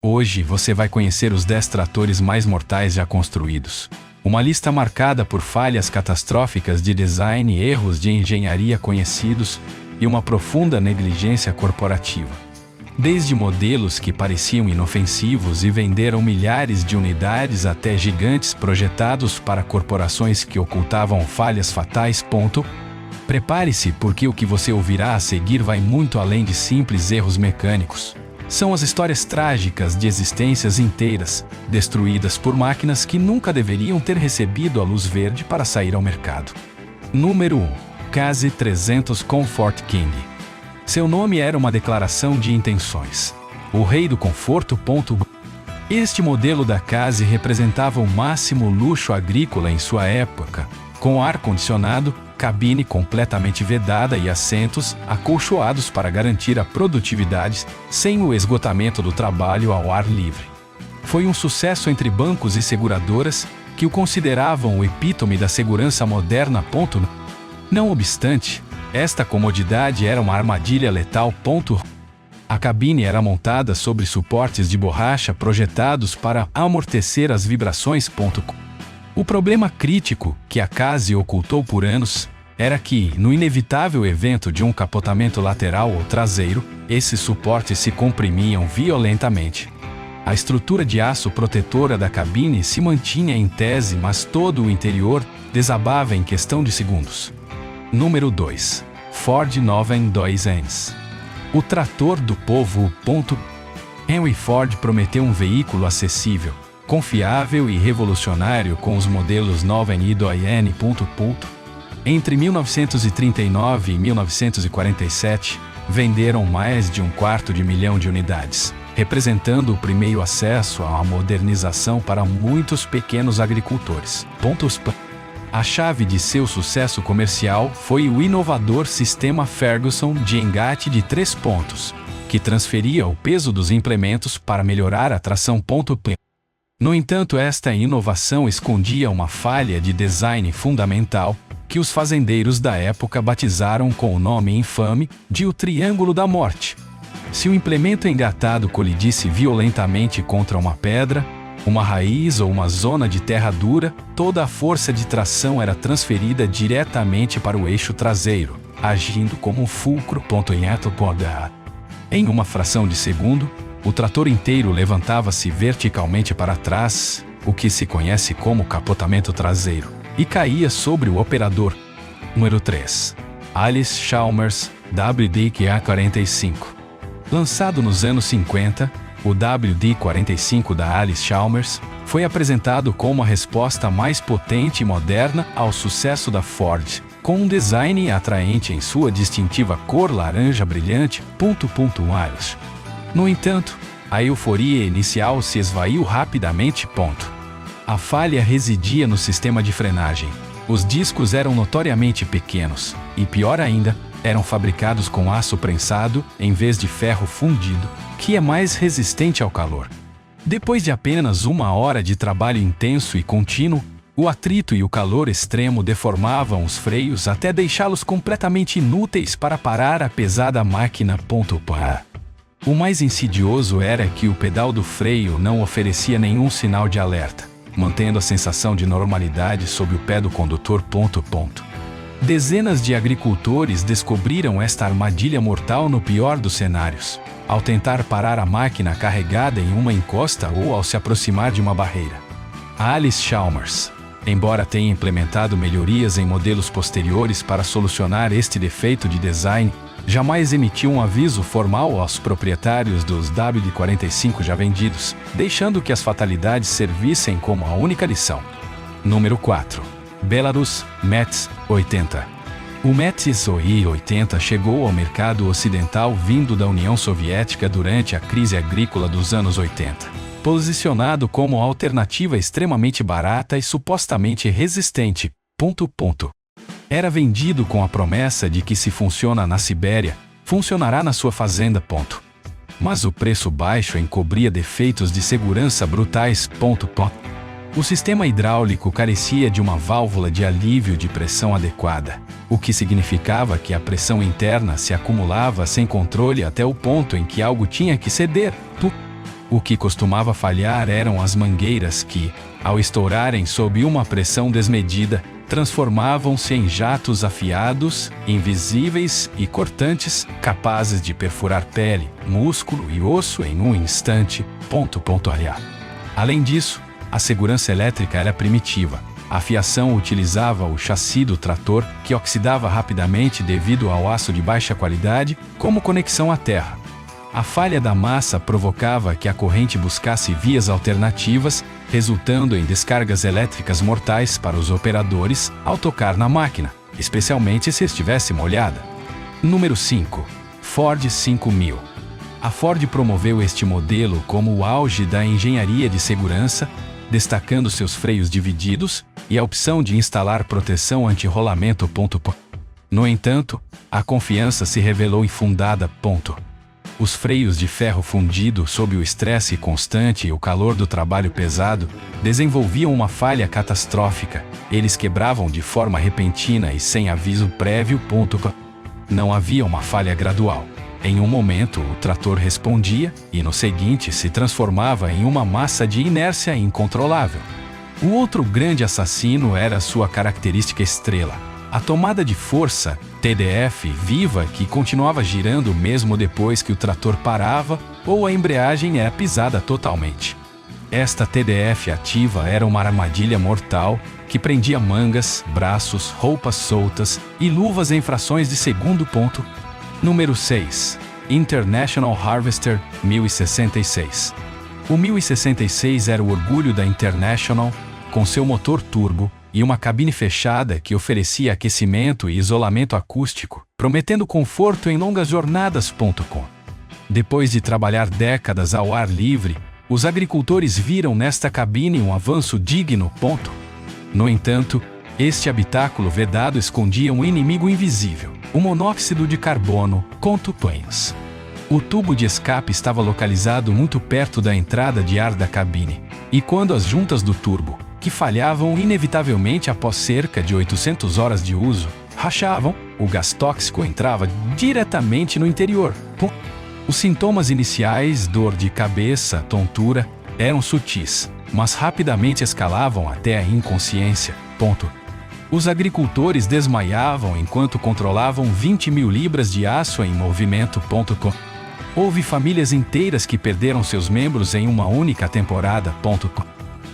Hoje você vai conhecer os 10 tratores mais mortais já construídos. Uma lista marcada por falhas catastróficas de design, erros de engenharia conhecidos e uma profunda negligência corporativa. Desde modelos que pareciam inofensivos e venderam milhares de unidades até gigantes projetados para corporações que ocultavam falhas fatais. Prepare-se, porque o que você ouvirá a seguir vai muito além de simples erros mecânicos. São as histórias trágicas de existências inteiras, destruídas por máquinas que nunca deveriam ter recebido a luz verde para sair ao mercado. Número 1. Case 300 Comfort King. Seu nome era uma declaração de intenções. O rei do conforto. Este modelo da Case representava o máximo luxo agrícola em sua época, com ar-condicionado, cabine completamente vedada e assentos acolchoados para garantir a produtividade sem o esgotamento do trabalho ao ar livre. Foi um sucesso entre bancos e seguradoras, que o consideravam o epítome da segurança moderna. Não obstante, esta comodidade era uma armadilha letal. A cabine era montada sobre suportes de borracha projetados para amortecer as vibrações. O problema crítico que a Case ocultou por anos era que, no inevitável evento de um capotamento lateral ou traseiro, esses suportes se comprimiam violentamente. A estrutura de aço protetora da cabine se mantinha em tese, mas todo o interior desabava em questão de segundos. Número 2. Ford 992. O trator do povo. Henry Ford prometeu um veículo acessível, confiável e revolucionário com os modelos 992. Entre 1939 e 1947, venderam mais de 250.000 de unidades, representando o primeiro acesso à modernização para muitos pequenos agricultores. A chave de seu sucesso comercial foi o inovador sistema Ferguson de engate de 3 pontos, que transferia o peso dos implementos para melhorar a tração. No entanto, esta inovação escondia uma falha de design fundamental, que os fazendeiros da época batizaram com o nome infame de o Triângulo da Morte. Se o implemento engatado colidisse violentamente contra uma pedra, uma raiz ou uma zona de terra dura, toda a força de tração era transferida diretamente para o eixo traseiro, agindo como um fulcro. Em uma fração de segundo, o trator inteiro levantava-se verticalmente para trás, o que se conhece como capotamento traseiro, e caía sobre o operador. Número 3. Allis-Chalmers WD-45. Lançado nos anos 50, o WD-45 da Allis-Chalmers foi apresentado como a resposta mais potente e moderna ao sucesso da Ford, com um design atraente em sua distintiva cor laranja brilhante. No entanto, a euforia inicial se esvaiu rapidamente. A falha residia no sistema de frenagem. Os discos eram notoriamente pequenos e, pior ainda, eram fabricados com aço prensado em vez de ferro fundido, que é mais resistente ao calor. Depois de apenas 1 hora de trabalho intenso e contínuo, o atrito e o calor extremo deformavam os freios até deixá-los completamente inúteis para parar a pesada máquina. O mais insidioso era que o pedal do freio não oferecia nenhum sinal de alerta, mantendo a sensação de normalidade sob o pé do condutor. Dezenas de agricultores descobriram esta armadilha mortal no pior dos cenários, ao tentar parar a máquina carregada em uma encosta ou ao se aproximar de uma barreira. A Allis-Chalmers, embora tenha implementado melhorias em modelos posteriores para solucionar este defeito de design, jamais emitiu um aviso formal aos proprietários dos WD-45 já vendidos, deixando que as fatalidades servissem como a única lição. Número 4. Belarus METS 80. O METS OI-80 chegou ao mercado ocidental vindo da União Soviética durante a crise agrícola dos anos 80. Posicionado como alternativa extremamente barata e supostamente resistente. Era vendido com a promessa de que, se funciona na Sibéria, funcionará na sua fazenda. Mas o preço baixo encobria defeitos de segurança brutais. O sistema hidráulico carecia de uma válvula de alívio de pressão adequada, o que significava que a pressão interna se acumulava sem controle até o ponto em que algo tinha que ceder. O que costumava falhar eram as mangueiras que, ao estourarem sob uma pressão desmedida, transformavam-se em jatos afiados, invisíveis e cortantes, capazes de perfurar pele, músculo e osso em um instante. Além disso, a segurança elétrica era primitiva. A fiação utilizava o chassi do trator, que oxidava rapidamente devido ao aço de baixa qualidade, como conexão à terra. A falha da massa provocava que a corrente buscasse vias alternativas, resultando em descargas elétricas mortais para os operadores ao tocar na máquina, especialmente se estivesse molhada. Número 5. Ford 5000. A Ford promoveu este modelo como o auge da engenharia de segurança, destacando seus freios divididos e a opção de instalar proteção anti-rolamento. No entanto, a confiança se revelou infundada. Os freios de ferro fundido sob o estresse constante e o calor do trabalho pesado desenvolviam uma falha catastrófica. Eles quebravam de forma repentina e sem aviso prévio. Não havia uma falha gradual. Em um momento, o trator respondia e no seguinte se transformava em uma massa de inércia incontrolável. O outro grande assassino era sua característica estrela, a tomada de força, TDF, viva que continuava girando mesmo depois que o trator parava ou a embreagem era pisada totalmente. Esta TDF ativa era uma armadilha mortal que prendia mangas, braços, roupas soltas e luvas em frações de segundo. Número 6. International Harvester 1066. O 1066 era o orgulho da International, com seu motor turbo e uma cabine fechada que oferecia aquecimento e isolamento acústico, prometendo conforto em longas jornadas. Depois de trabalhar décadas ao ar livre, os agricultores viram nesta cabine um avanço digno. No entanto, este habitáculo vedado escondia um inimigo invisível, o monóxido de carbono. O tubo de escape estava localizado muito perto da entrada de ar da cabine, e quando as juntas do turbo, que falhavam inevitavelmente após cerca de 800 horas de uso, rachavam, o gás tóxico entrava diretamente no interior. Os sintomas iniciais, dor de cabeça, tontura, eram sutis, mas rapidamente escalavam até a inconsciência. Os agricultores desmaiavam enquanto controlavam 20.000 libras de aço em movimento. Houve famílias inteiras que perderam seus membros em uma única temporada.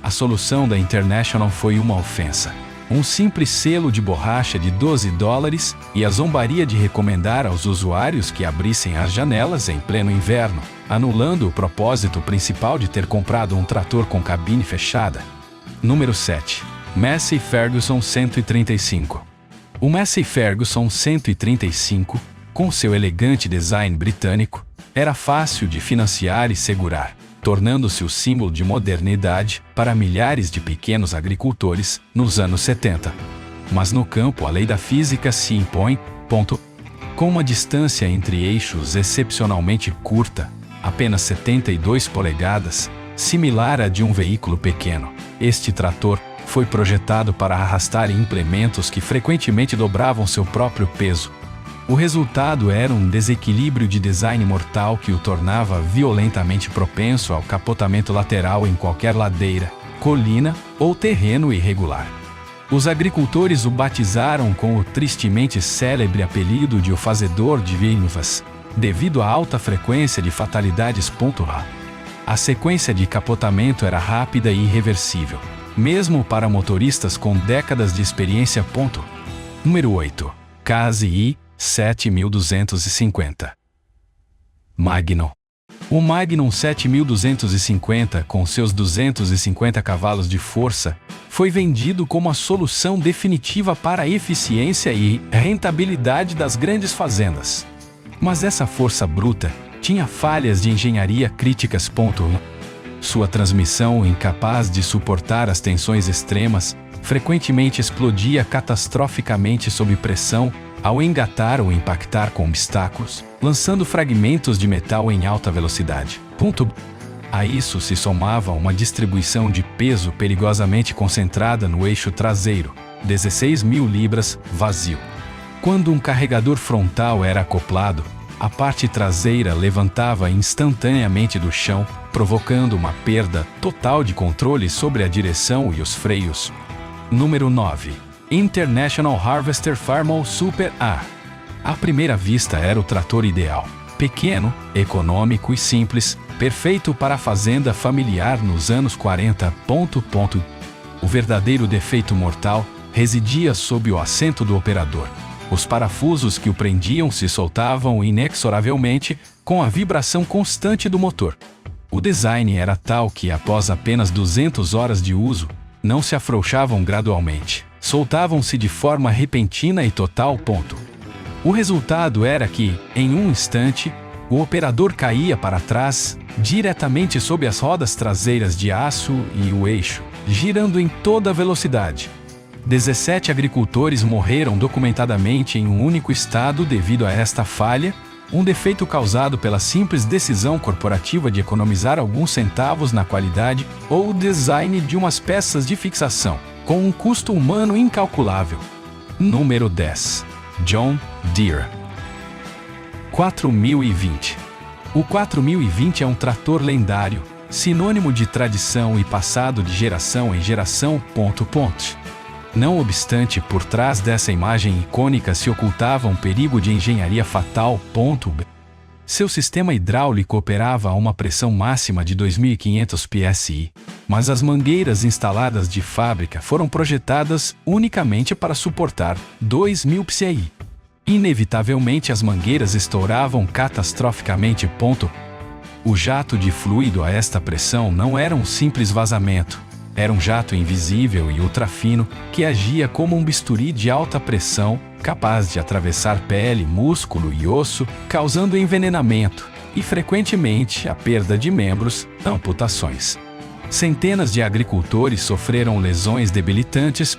A solução da International foi uma ofensa. Um simples selo de borracha de $12 e a zombaria de recomendar aos usuários que abrissem as janelas em pleno inverno, anulando o propósito principal de ter comprado um trator com cabine fechada. Número 7. Massey Ferguson 135. O Massey Ferguson 135, com seu elegante design britânico, era fácil de financiar e segurar, tornando-se o símbolo de modernidade para milhares de pequenos agricultores nos anos 70. Mas no campo a lei da física se impõe. Com uma distância entre eixos excepcionalmente curta, apenas 72 polegadas, similar à de um veículo pequeno, este trator foi projetado para arrastar implementos que frequentemente dobravam seu próprio peso. O resultado era um desequilíbrio de design mortal que o tornava violentamente propenso ao capotamento lateral em qualquer ladeira, colina ou terreno irregular. Os agricultores o batizaram com o tristemente célebre apelido de o fazedor de viúvas, devido à alta frequência de fatalidades. A sequência de capotamento era rápida e irreversível, mesmo para motoristas com décadas de experiência. Número 8. KZI 7250. Magnum. O Magnum 7250, com seus 250 cavalos de força, foi vendido como a solução definitiva para a eficiência e rentabilidade das grandes fazendas. Mas essa força bruta tinha falhas de engenharia críticas. Sua transmissão, incapaz de suportar as tensões extremas, frequentemente explodia catastroficamente sob pressão ao engatar ou impactar com obstáculos, lançando fragmentos de metal em alta velocidade. A isso se somava uma distribuição de peso perigosamente concentrada no eixo traseiro, 16.000 libras, vazio. Quando um carregador frontal era acoplado, a parte traseira levantava instantaneamente do chão, provocando uma perda total de controle sobre a direção e os freios. Número 9. International Harvester Farmall Super A. À primeira vista era o trator ideal. Pequeno, econômico e simples, perfeito para a fazenda familiar nos anos 40. O verdadeiro defeito mortal residia sob o assento do operador. Os parafusos que o prendiam se soltavam inexoravelmente com a vibração constante do motor. O design era tal que, após apenas 200 horas de uso, não se afrouxavam gradualmente, soltavam-se de forma repentina e total. O resultado era que, em um instante, o operador caía para trás, diretamente sob as rodas traseiras de aço e o eixo, girando em toda velocidade. 17 agricultores morreram documentadamente em um único estado devido a esta falha, um defeito causado pela simples decisão corporativa de economizar alguns centavos na qualidade ou design de umas peças de fixação, com um custo humano incalculável. Número 10. John Deere 4020. O 4020 é um trator lendário, sinônimo de tradição e passado de geração em geração. Não obstante, por trás dessa imagem icônica se ocultava um perigo de engenharia fatal. Seu sistema hidráulico operava a uma pressão máxima de 2.500 psi, mas as mangueiras instaladas de fábrica foram projetadas unicamente para suportar 2.000 psi. Inevitavelmente as mangueiras estouravam catastroficamente. O jato de fluido a esta pressão não era um simples vazamento. Era um jato invisível e ultrafino que agia como um bisturi de alta pressão, capaz de atravessar pele, músculo e osso, causando envenenamento e, frequentemente, a perda de membros, amputações. Centenas de agricultores sofreram lesões debilitantes.